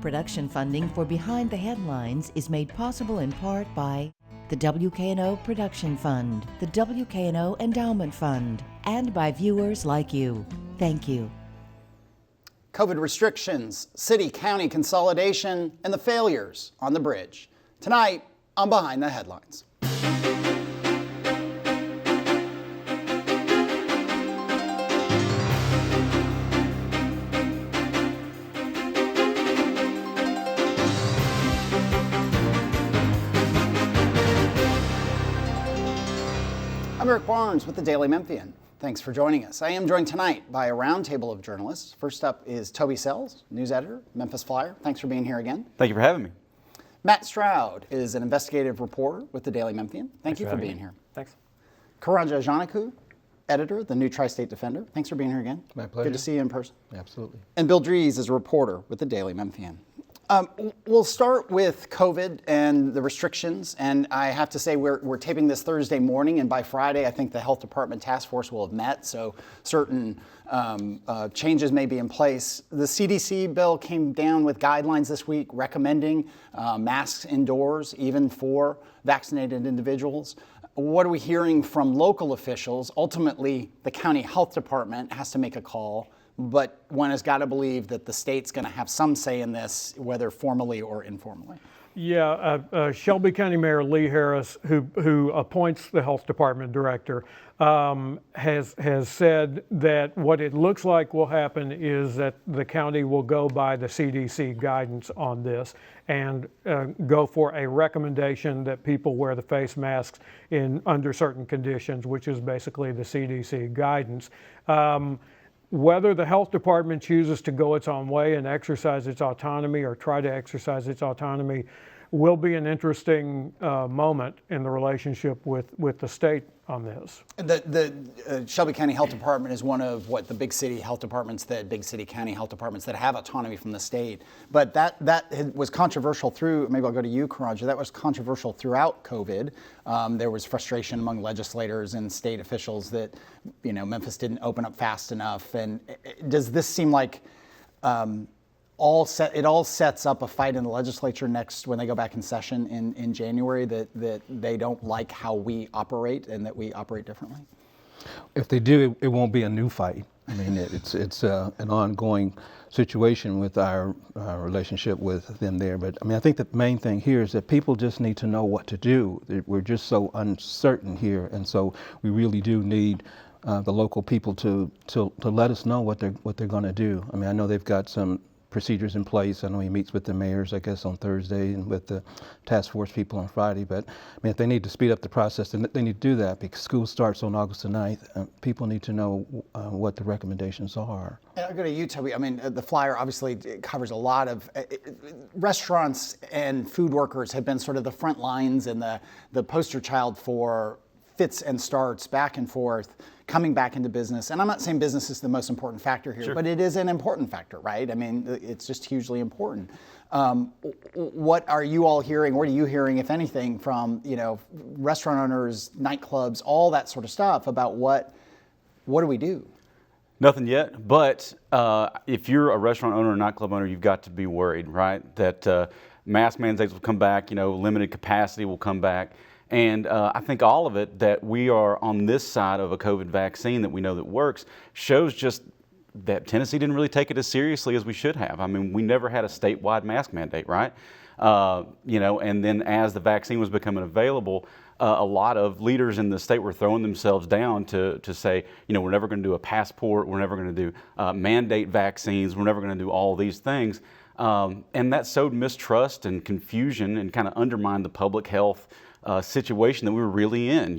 Production funding for Behind the Headlines is made possible in part by the WKNO Production Fund, the WKNO Endowment Fund, and by viewers like you. Thank you. COVID restrictions, city-county consolidation, and the failures on the bridge. Tonight on Behind the Headlines. I'm Eric Barnes with the Daily Memphian. Thanks for joining us. I am joined tonight by a roundtable of journalists. First up is Toby Sells, news editor, Memphis Flyer. Thanks for being here again. Thank you for having me. Matt Stroud is an investigative reporter with the Daily Memphian. Thank you for being here. Thanks. Karanja Janaku, editor, the New Tri-State Defender. Thanks for being here again. My pleasure. Good to see you in person. Absolutely. And Bill Dries is a reporter with the Daily Memphian. We'll start with COVID and the restrictions, and I have to say we're taping this Thursday morning, and by Friday I think the Health Department task force will have met, so certain changes may be in place. The CDC, Bill, came down with guidelines this week recommending masks indoors, even for vaccinated individuals. What are we hearing from local officials? Ultimately, the county health department has to make a call, but one has got to believe that the state's going to have some say in this, whether formally or informally. Yeah, Shelby County Mayor Lee Harris, who appoints the health department director, has said that what it looks like will happen is that the county will go by the CDC guidance on this and go for a recommendation that people wear the face masks under certain conditions, which is basically the CDC guidance. Whether the health department chooses to go its own way and exercise its autonomy or try to exercise its autonomy will be an interesting moment in the relationship with the state on this. The Shelby County Health Department is one of the big city county health departments that have autonomy from the state. But that was controversial maybe I'll go to you, Karanja, that was controversial throughout COVID. There was frustration among legislators and state officials that, Memphis didn't open up fast enough. And does this seem like it all sets up a fight in the legislature next when they go back in session in January that they don't like how we operate and that we operate differently? If they do, it won't be a new fight. I mean, it's an ongoing situation with our relationship with them there. But I mean, I think the main thing here is that people just need to know what to do. We're just so uncertain here, and so we really do need the local people to let us know what they're going to do. I mean, I know they've got some procedures in place. I know he meets with the mayors, I guess, on Thursday and with the task force people on Friday. But I mean, if they need to speed up the process, then they need to do that because school starts on August the 9th. People need to know what the recommendations are. And I'll go to you, Toby. I mean, the flyer obviously covers a lot of restaurants and food workers have been sort of the front lines and the poster child for fits and starts back and forth, coming back into business. And I'm not saying business is the most important factor here, but it is an important factor, right? I mean, it's just hugely important. What are you all hearing? What are you hearing, if anything, from, restaurant owners, nightclubs, all that sort of stuff about what do we do? Nothing yet, but if you're a restaurant owner or nightclub owner, you've got to be worried, right? That mask mandates will come back, limited capacity will come back. And I think all of it that we are on this side of a COVID vaccine that we know that works shows just that Tennessee didn't really take it as seriously as we should have. I mean, we never had a statewide mask mandate, right? And then as the vaccine was becoming available, a lot of leaders in the state were throwing themselves down to say, we're never going to do a passport, we're never going to do mandate vaccines, we're never going to do all these things. And that sowed mistrust and confusion and kind of undermined the public health situation that we were really in,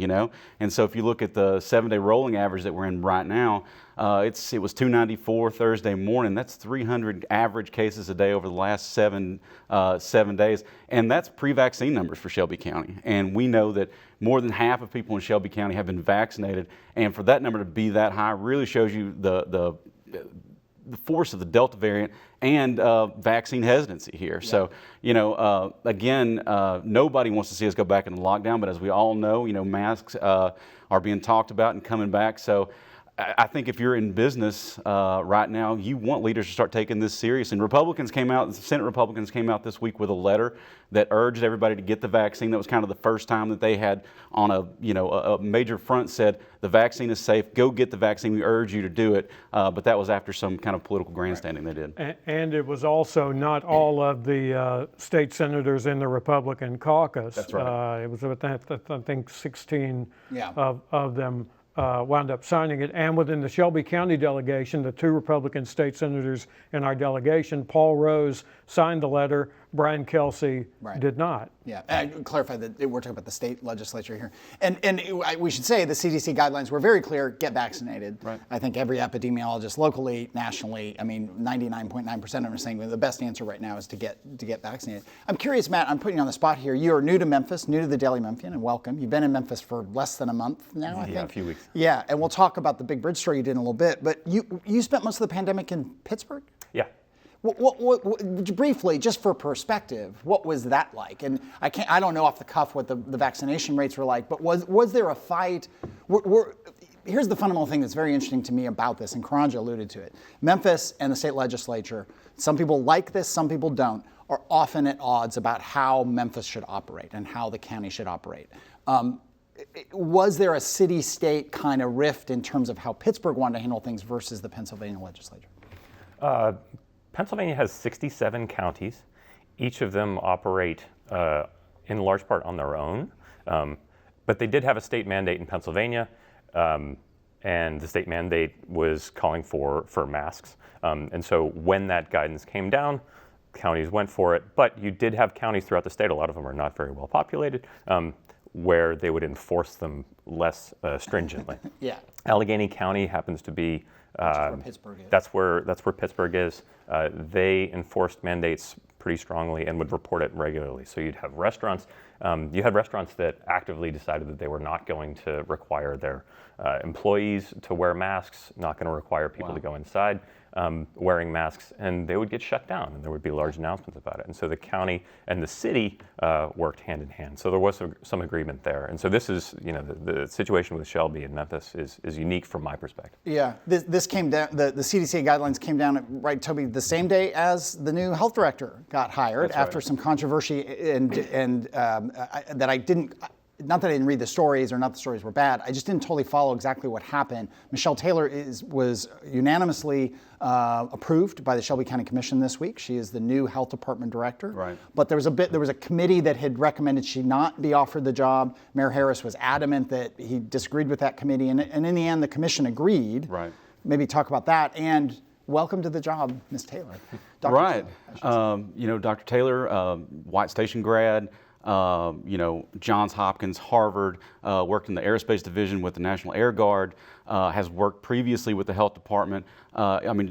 And so if you look at the 7-day rolling average that we're in right now, it was 294 Thursday morning. That's 300 average cases a day over the last 7 days. And that's pre-vaccine numbers for Shelby County. And we know that more than half of people in Shelby County have been vaccinated. And for that number to be that high really shows you the force of the Delta variant and vaccine hesitancy here. Yeah. So, again, nobody wants to see us go back into lockdown, but as we all know, masks are being talked about and coming back. So I think if you're in business right now, you want leaders to start taking this serious. And Senate Republicans came out this week with a letter that urged everybody to get the vaccine. That was kind of the first time that they had on a major front said the vaccine is safe. Go get the vaccine. We urge you to do it. But that was after some kind of political grandstanding they did. And it was also not all of the state senators in the Republican caucus. That's right. It was, I think, 16 Yeah. of them wound up signing it. And within the Shelby County delegation, the 2 Republican state senators in our delegation, Paul Rose signed the letter, Brian Kelsey did not. Yeah, and I clarify that we're talking about the state legislature here. And we should say the CDC guidelines were very clear, get vaccinated. Right. I think every epidemiologist locally, nationally, 99.9% of them are saying the best answer right now is to get vaccinated. I'm curious, Matt, I'm putting you on the spot here. You're new to Memphis, new to the Daily Memphian, and welcome. You've been in Memphis for less than a month now, I think. Yeah, a few weeks. Yeah, and we'll talk about the Big Bridge story you did in a little bit, but you spent most of the pandemic in Pittsburgh? Yeah. What, briefly, just for perspective, what was that like? And I don't know off the cuff what the vaccination rates were like, but was there a fight? Here's the fundamental thing that's very interesting to me about this, and Karanja alluded to it. Memphis and the state legislature, some people like this, some people don't, are often at odds about how Memphis should operate and how the county should operate. Was there a city-state kind of rift in terms of how Pittsburgh wanted to handle things versus the Pennsylvania legislature? Pennsylvania has 67 counties. Each of them operate in large part on their own, but they did have a state mandate in Pennsylvania, and the state mandate was calling for masks. And so when that guidance came down, counties went for it, but you did have counties throughout the state, a lot of them are not very well populated, where they would enforce them less stringently. Yeah. Allegheny County happens to be where Pittsburgh is. That's where Pittsburgh is. They enforced mandates pretty strongly and would report it regularly. So you'd have restaurants. You had restaurants that actively decided that they were not going to require their employees to wear masks, not going to require people to go inside wearing masks, and they would get shut down, and there would be large announcements about it. And so the county and the city worked hand in hand. So there was some agreement there. And so this is, the situation with Shelby and Memphis is unique from my perspective. Yeah, this came down, the CDC guidelines came down, right, Toby, the same day as the new health director got hired. That's right. After some controversy that I didn't, not that I didn't read the stories or not the stories were bad, I just didn't totally follow exactly what happened. Michelle Taylor was unanimously approved by the Shelby County Commission this week. She is the new health department director. Right. But there was a committee that had recommended she not be offered the job. Mayor Harris was adamant that he disagreed with that committee, and in the end, the commission agreed. Right. Maybe talk about that, and welcome to the job, Ms. Taylor. Dr. Right. Taylor, Dr. Taylor, White Station grad, Johns Hopkins, Harvard, worked in the aerospace division with the National Air Guard, has worked previously with the health department.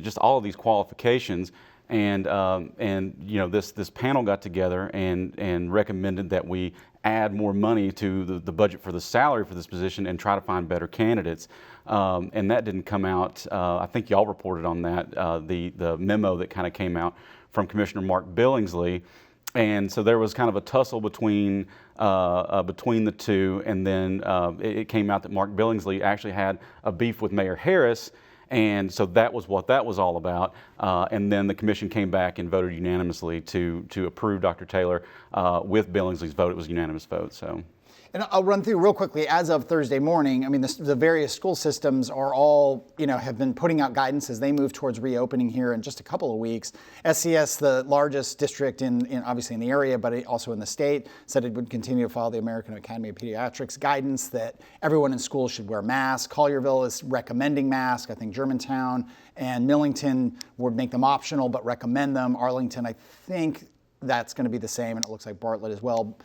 Just all of these qualifications. And this panel got together and recommended that we add more money to the budget for the salary for this position and try to find better candidates. And that didn't come out. I think y'all reported on that, the memo that kind of came out from Commissioner Mark Billingsley. And so there was kind of a tussle between the two, and then it came out that Mark Billingsley actually had a beef with Mayor Harris, and so that was what that was all about. And then the commission came back and voted unanimously to approve Dr. Taylor with Billingsley's vote. It was a unanimous vote. So. And I'll run through real quickly. As of Thursday morning, the various school systems are all, have been putting out guidance as they move towards reopening here in just a couple of weeks. SCS, the largest district in obviously in the area, but also in the state, said it would continue to follow the American Academy of Pediatrics guidance that everyone in school should wear masks. Collierville is recommending masks. I think Germantown and Millington would make them optional, but recommend them. Arlington, I think that's going to be the same, and it looks like Bartlett as well.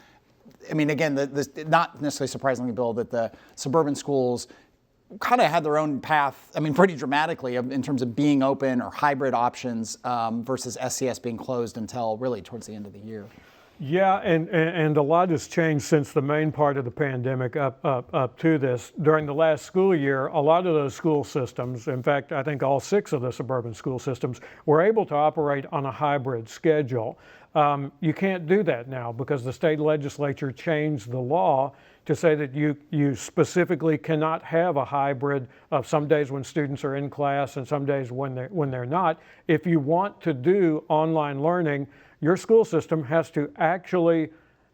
Again, not necessarily surprisingly, Bill, that the suburban schools kind of had their own path, pretty dramatically in terms of being open or hybrid options versus SCS being closed until really towards the end of the year. Yeah, and a lot has changed since the main part of the pandemic up to this. During the last school year, a lot of those school systems, in fact, I think all 6 of the suburban school systems, were able to operate on a hybrid schedule. You can't do that now because the state legislature changed the law to say that you specifically cannot have a hybrid of some days when students are in class and some days when they're not. If you want to do online learning, your school system has to actually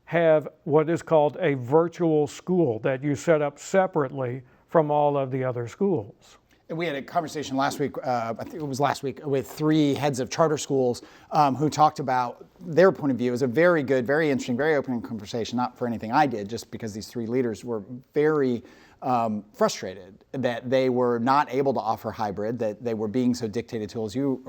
have what is called a virtual school that you set up separately from all of the other schools. We had a conversation last week, I think it was last week, with 3 heads of charter schools who talked about their point of view. It was a very good, very interesting, very open conversation, not for anything I did, just because these 3 leaders were very frustrated that they were not able to offer hybrid, that they were being so dictated to, as you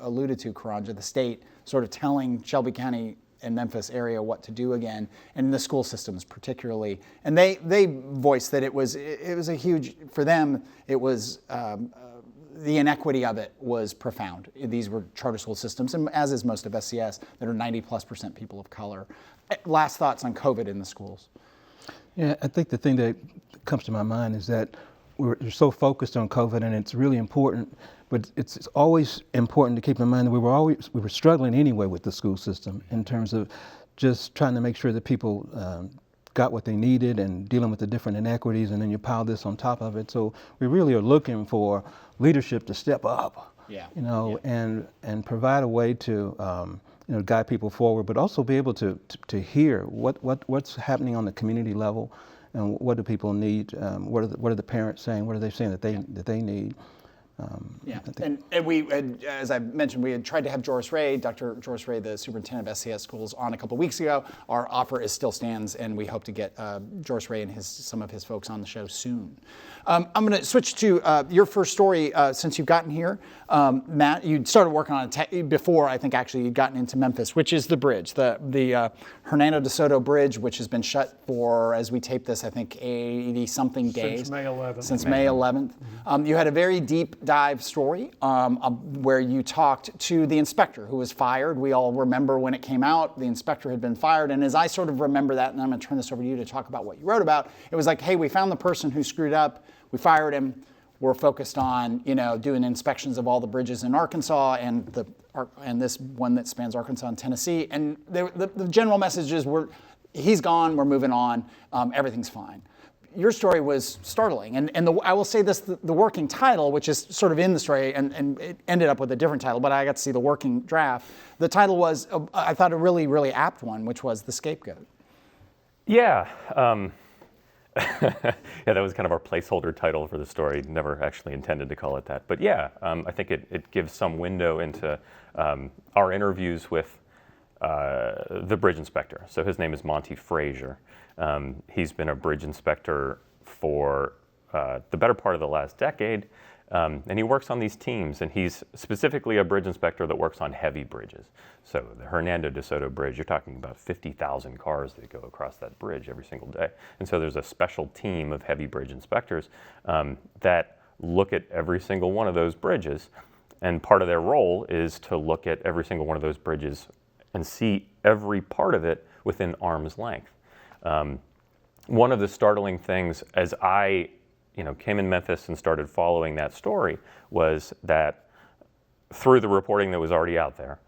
alluded to, Karanja, the state sort of telling Shelby County and Memphis area what to do again, and the school systems particularly. And they voiced that it was a huge, for them, it was, the inequity of it was profound. These were charter school systems, and as is most of SCS, that are 90+% people of color. Last thoughts on COVID in the schools? Yeah, I think the thing that comes to my mind is that we're so focused on COVID, and it's really important, but it's always important to keep in mind that we were struggling anyway with the school system in terms of just trying to make sure that people got what they needed and dealing with the different inequities, and then you pile this on top of it. So we really are looking for leadership to step up, and provide a way to guide people forward, but also be able to hear what's happening on the community level. And what do people need? What are the parents saying? What are they saying that they need? And we had, as I mentioned, we had tried to have Dr. Joris Ray, the superintendent of SCS schools, on a couple weeks ago. Our offer still stands, and we hope to get Joris Ray and some of his folks on the show soon. I'm going to switch to your first story since you've gotten here. Matt, you started working on it before, I think, actually, you'd gotten into Memphis, which is the bridge, the Hernando de Soto Bridge, which has been shut for, as we tape this, I think 80-something days. Since May 11th. Since May 11th. You had a very deep dive story where you talked to the inspector who was fired. We all remember when it came out, the inspector had been fired. And as I sort of remember that, and I'm going to turn this over to you to talk about what you wrote about, it was like, hey, we found the person who screwed up. We fired him. We're focused on, doing inspections of all the bridges in Arkansas and this one that spans Arkansas and Tennessee. And the general message is he's gone. We're moving on. Everything's fine. Your story was startling, and I will say this: the working title, which is sort of in the story, and it ended up with a different title, but I got to see the working draft. The title was, I thought, a really, really apt one, which was "The Scapegoat." Yeah. Yeah, that was kind of our placeholder title for the story. Never actually intended to call it that. But yeah, I think it gives some window into our interviews with the bridge inspector. So his name is Monty Frazier. He's been a bridge inspector for the better part of the last decade. And he works on these teams, and he's specifically a bridge inspector that works on heavy bridges. So the Hernando de Soto Bridge, you're talking about 50,000 cars that go across that bridge every single day. And so there's a special team of heavy bridge inspectors that look at every single one of those bridges. And part of their role is to look at every single one of those bridges and see every part of it within arm's length. One of the startling things as I came in Memphis and started following that story was that through the reporting that was already out there,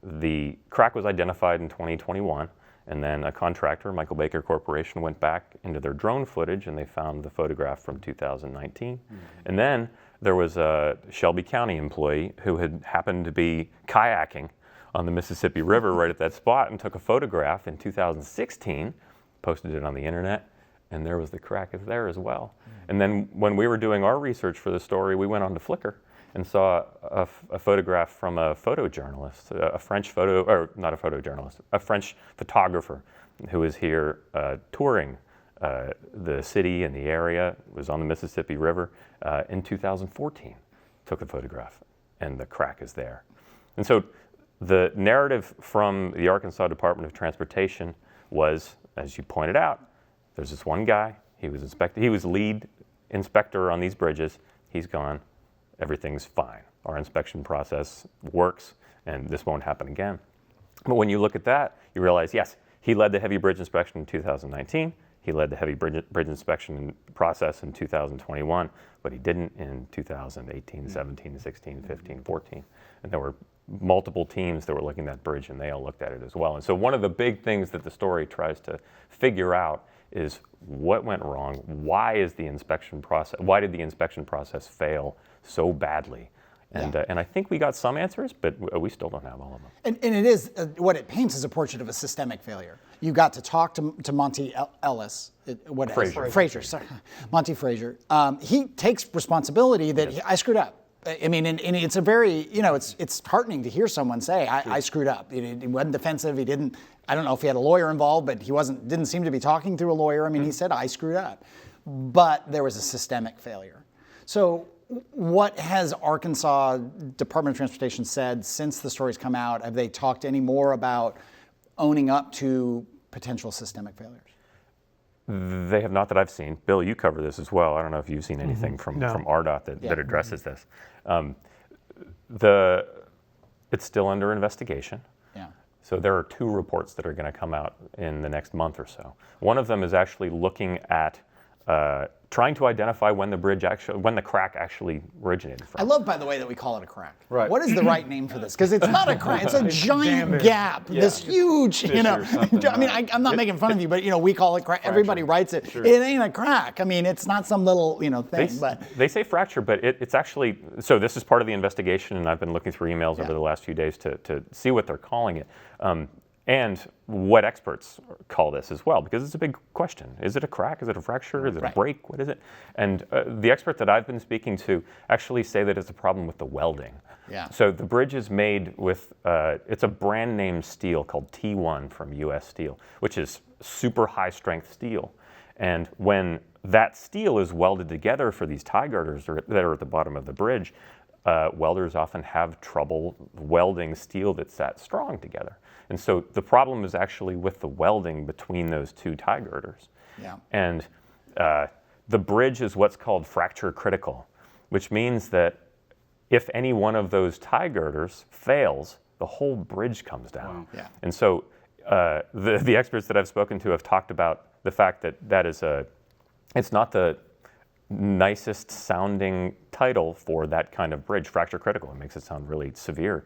the crack was identified in 2021, and then a contractor, Michael Baker Corporation, went back into their drone footage and they found the photograph from 2019. Mm-hmm. And then there was a Shelby County employee who had happened to be kayaking on the Mississippi River right at that spot and took a photograph in 2016, posted it on the internet, and there was the crack there as well. Mm-hmm. And then when we were doing our research for the story, we went on to Flickr and saw a photograph from a photojournalist, a French photographer who was here touring the city and the area, was on the Mississippi River in 2014, took a photograph, and the crack is there. And so the narrative from the Arkansas Department of Transportation was, as you pointed out, there's this one guy, he was lead inspector on these bridges, he's gone, everything's fine. Our inspection process works, and this won't happen again. But when you look at that, you realize, yes, he led the heavy bridge inspection in 2019. He led the heavy bridge inspection process in 2021, but he didn't in 2018, 17, 16, 15, 14. And there were multiple teams that were looking at that bridge, and they all looked at it as well. And so one of the big things that the story tries to figure out is what went wrong. Why did the inspection process fail so badly? And I think we got some answers, but we still don't have all of them. And it is, what it paints is a portrait of a systemic failure. You got to talk to Monty Ellis, Frazier, sorry, Monty Frazier. He takes responsibility that I screwed up. I mean, and it's a very, it's heartening to hear someone say, I screwed up. He wasn't defensive. He didn't, I don't know if he had a lawyer involved, but he didn't seem to be talking through a lawyer. I mean, he said, I screwed up. But there was a systemic failure. So what has Arkansas Department of Transportation said since the stories come out? Have they talked any more about owning up to potential systemic failures? They have not that I've seen. Bill, you cover this as well. I don't know if you've seen anything from RDOT that addresses this. It's still under investigation. Yeah. So there are 2 reports that are going to come out in the next month or so. One of them is actually looking at trying to identify when the crack actually originated from. I love, by the way, that we call it a crack. Right. What is the right name for this? Because it's not a crack. It's a giant gap. Yeah. This huge, I mean, I'm not making fun of you, but we call it crack. Everybody writes it. Sure. It ain't a crack. I mean, it's not some little, thing. They say fracture, but it's actually, so this is part of the investigation, and I've been looking through emails over the last few days to see what they're calling it. And what experts call this as well, because it's a big question. Is it a crack? Is it a fracture? Is it a break? What is it? And the expert that I've been speaking to actually say that it's a problem with the welding. Yeah. So the bridge is made with, it's a brand name steel called T1 from US Steel, which is super high strength steel. And when that steel is welded together for these tie girders that are at the bottom of the bridge, welders often have trouble welding steel that's that strong together. And so the problem is actually with the welding between those 2 tie girders. Yeah. And the bridge is what's called fracture critical, which means that if any one of those tie girders fails, the whole bridge comes down. Wow. Yeah. And so the experts that I've spoken to have talked about the fact that it's not the nicest sounding title for that kind of bridge, fracture critical. It makes it sound really severe,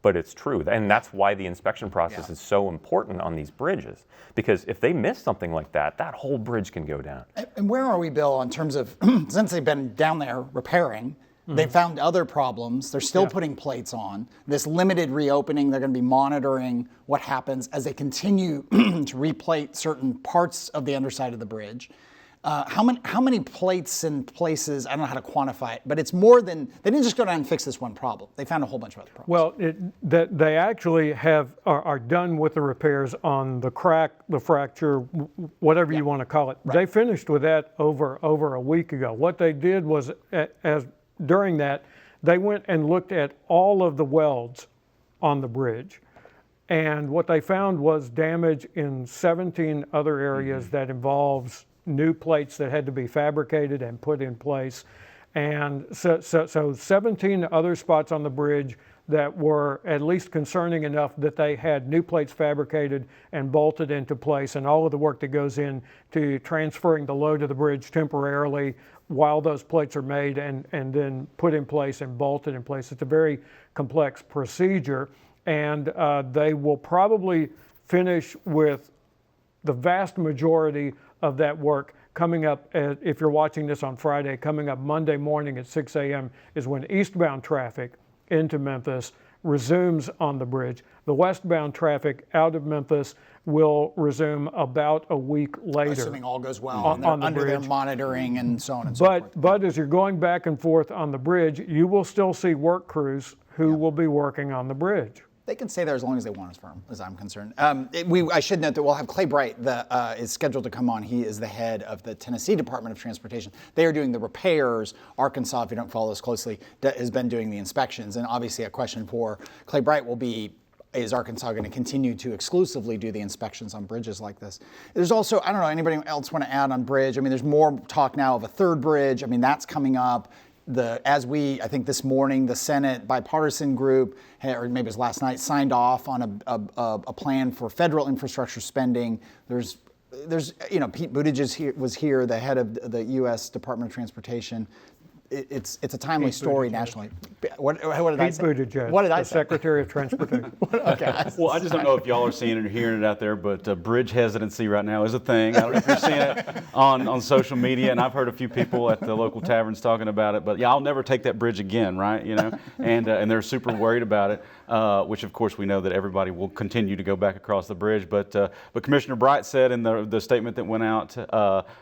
but it's true. And that's why the inspection process is so important on these bridges, because if they miss something like that, that whole bridge can go down. And where are we, Bill, in terms of, since they've been down there repairing, they found other problems. They're still putting plates on. This limited reopening, they're going to be monitoring what happens as they continue to replate certain parts of the underside of the bridge. How many plates and places, I don't know how to quantify it, but it's more than, they didn't just go down and fix this one problem. They found a whole bunch of other problems. Well, they actually are done with the repairs on the crack, the fracture, whatever you want to call it. Right. They finished with that over a week ago. What they did was, during that, they went and looked at all of the welds on the bridge. And what they found was damage in 17 other areas that involves new plates that had to be fabricated and put in place. And so 17 other spots on the bridge that were at least concerning enough that they had new plates fabricated and bolted into place, and all of the work that goes in to transferring the load of the bridge temporarily while those plates are made and then put in place and bolted in place. It's a very complex procedure, and they will probably finish with the vast majority of that work coming up, if you're watching this on Friday, coming up Monday morning at 6 a.m. is when eastbound traffic into Memphis resumes on the bridge. The westbound traffic out of Memphis will resume about a week later. Assuming all goes well on the under their monitoring and so on and so forth. But as you're going back and forth on the bridge, you will still see work crews who will be working on the bridge. They can stay there as long as they want, as I'm concerned. I should note that we'll have Clay Bright is scheduled to come on. He is the head of the Tennessee Department of Transportation. They are doing the repairs. Arkansas, if you don't follow this closely, has been doing the inspections. And obviously a question for Clay Bright will be, is Arkansas going to continue to exclusively do the inspections on bridges like this? There's also, I don't know, anybody else want to add on bridge? I mean, there's more talk now of a third bridge. I mean, that's coming up. I think this morning, the Senate bipartisan group, or maybe it was last night, signed off on a plan for federal infrastructure spending. There's Pete Buttigieg was here, the head of the U.S. Department of Transportation. It's a timely story nationally. What did I say? Pete Buttigieg, what did I the say? Secretary of Transportation. Okay. Well, I just don't know if y'all are seeing it or hearing it out there, but bridge hesitancy right now is a thing. I don't know if you're seeing it on social media, and I've heard a few people at the local taverns talking about it. But yeah, I'll never take that bridge again, right? And they're super worried about it, which of course we know that everybody will continue to go back across the bridge. But Commissioner Bright said in the statement that went out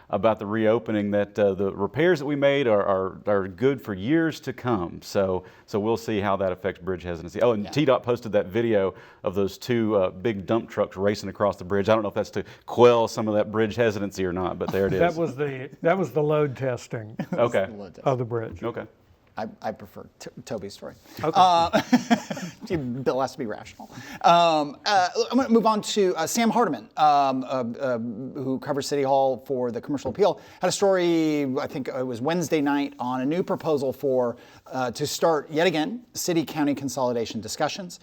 about the reopening that the repairs that we made are good for years to come. So we'll see how that affects bridge hesitancy. Oh, and TDOT posted that video of those two big dump trucks racing across the bridge. I don't know if that's to quell some of that bridge hesitancy or not, but there it is. That was the load testing Okay. of the bridge. Okay. I prefer Toby's story. Okay. Bill has to be rational. I'm going to move on to Sam Hardiman, who covers City Hall for the Commercial Appeal. Had a story, I think it was Wednesday night, on a new proposal to start, yet again, city-county consolidation discussions.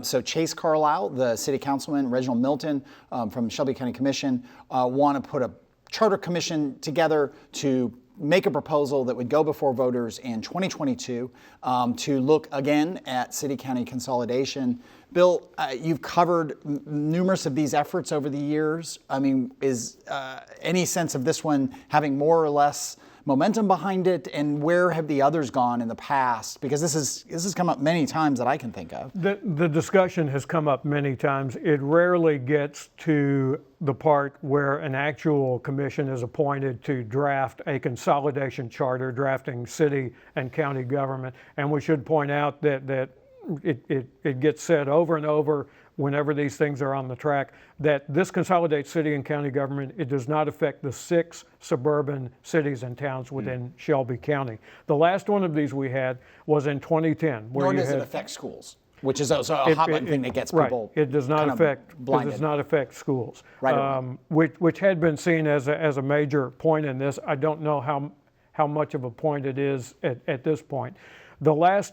So Chase Carlisle, the city councilman, Reginald Milton from Shelby County Commission, want to put a charter commission together to make a proposal that would go before voters in 2022 to look again at city-county consolidation. Bill, you've covered numerous of these efforts over the years. I mean, is any sense of this one having more or less momentum behind it, and where have the others gone in the past? Because this has come up many times that I can think of. The discussion has come up many times. It rarely gets to the part where an actual commission is appointed to draft a consolidation charter, drafting city and county government. And we should point out that it gets said over and over whenever these things are on the track, that this consolidates city and county government. It does not affect the 6 suburban cities and towns within Shelby County. The last one of these we had was in 2010. Nor does it affect schools, which is also a hot button thing that gets people Right. It does not affect schools, Right. which had been seen as a major point in this. I don't know how much of a point it is at this point. The last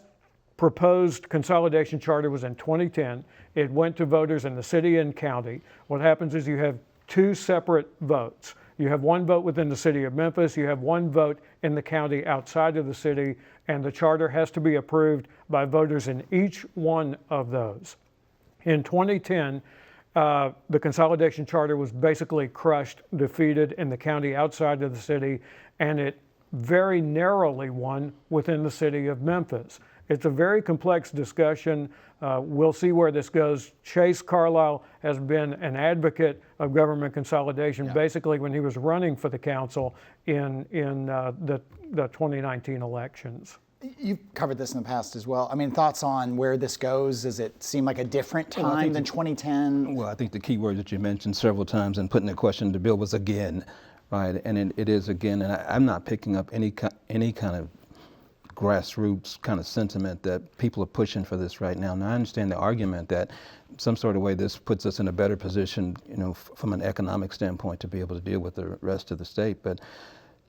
proposed consolidation charter was in 2010. It went to voters in the city and county. What happens is you have 2 separate votes. You have one vote within the city of Memphis, you have one vote in the county outside of the city, and the charter has to be approved by voters in each one of those. In 2010, the consolidation charter was basically crushed, defeated in the county outside of the city, and it very narrowly won within the city of Memphis. It's a very complex discussion. We'll see where this goes. Chase Carlisle has been an advocate of government consolidation basically when he was running for the council in the 2019 elections. You've covered this in the past as well. I mean, thoughts on where this goes? Does it seem like a different time than 2010? Well, I think the key word that you mentioned several times in putting the question to Bill was again, right? And it is again, and I'm not picking up any kind of grassroots kind of sentiment that people are pushing for this right now. Now, I understand the argument that some sort of way this puts us in a better position, from an economic standpoint to be able to deal with the rest of the state. But,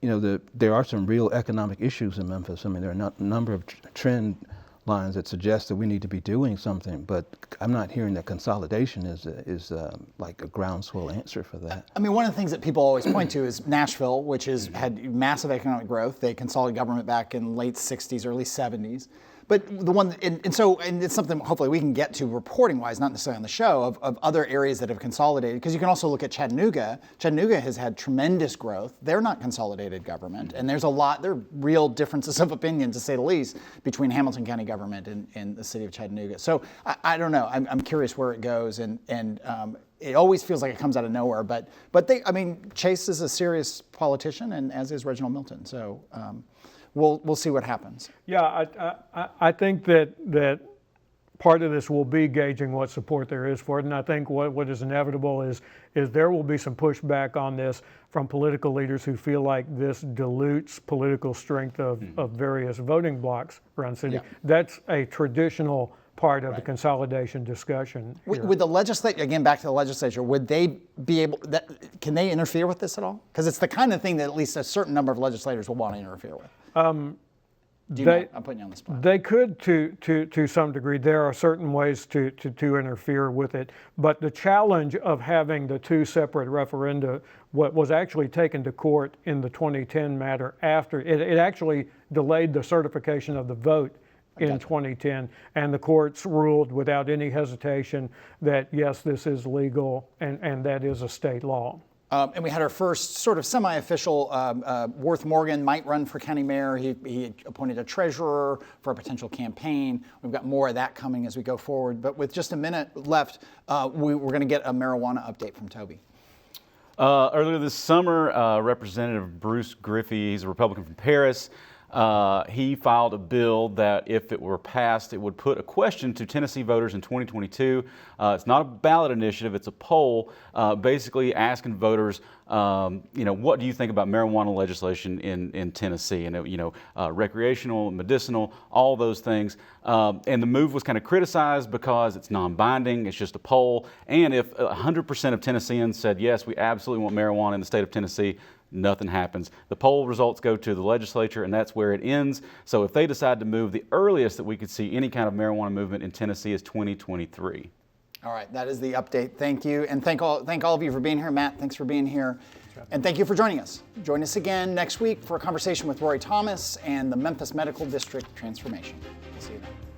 there are some real economic issues in Memphis. I mean, there are a number of trend lines that suggest that we need to be doing something, but I'm not hearing that consolidation is like a groundswell answer for that. I mean, one of the things that people always point to is Nashville, which has had massive economic growth. They consolidated government back in late 60s, early 70s. But the one, and it's something hopefully we can get to reporting-wise, not necessarily on the show, of other areas that have consolidated. Because you can also look at Chattanooga. Chattanooga has had tremendous growth. They're not consolidated government. And there are real differences of opinion, to say the least, between Hamilton County government and the city of Chattanooga. So I don't know. I'm curious where it goes. And it always feels like it comes out of nowhere. But Chase is a serious politician, and as is Reginald Milton. So we'll see what happens. Yeah, I think that part of this will be gauging what support there is for it, and I think what is inevitable is there will be some pushback on this from political leaders who feel like this dilutes political strength of various voting blocs around the city. Yeah. That's a traditional part of the consolidation discussion. Would the legislature, again back to the legislature, would they be able, can they interfere with this at all? Because it's the kind of thing that at least a certain number of legislators will want to interfere with. Do you know? I'm putting you on the spot. They could to some degree. There are certain ways to interfere with it. But the challenge of having the two separate referenda, what was actually taken to court in the 2010 matter after, it actually delayed the certification of the vote in 2010, and the courts ruled without any hesitation that yes, this is legal and that is a state law. And we had our first sort of semi-official, Worth Morgan might run for county mayor. He appointed a treasurer for a potential campaign. We've got more of that coming as we go forward. But with just a minute left, we're going to get a marijuana update from Toby. Earlier this summer, Representative Bruce Griffey, he's a Republican from Paris, he filed a bill that if it were passed, it would put a question to Tennessee voters in 2022. It's not a ballot initiative, it's a poll basically asking voters, what do you think about marijuana legislation in Tennessee? And, recreational, medicinal, all those things. And the move was kind of criticized because it's non-binding, it's just a poll. And if 100% of Tennesseans said, yes, we absolutely want marijuana in the state of Tennessee, nothing happens. The poll results go to the legislature, and that's where it ends. So if they decide to move, the earliest that we could see any kind of marijuana movement in Tennessee is 2023. All right, that is the update. Thank you, and thank all of you for being here. Matt, thanks for being here, and thank you for joining us. Join us again next week for a conversation with Rory Thomas and the Memphis Medical District transformation. We'll see you then.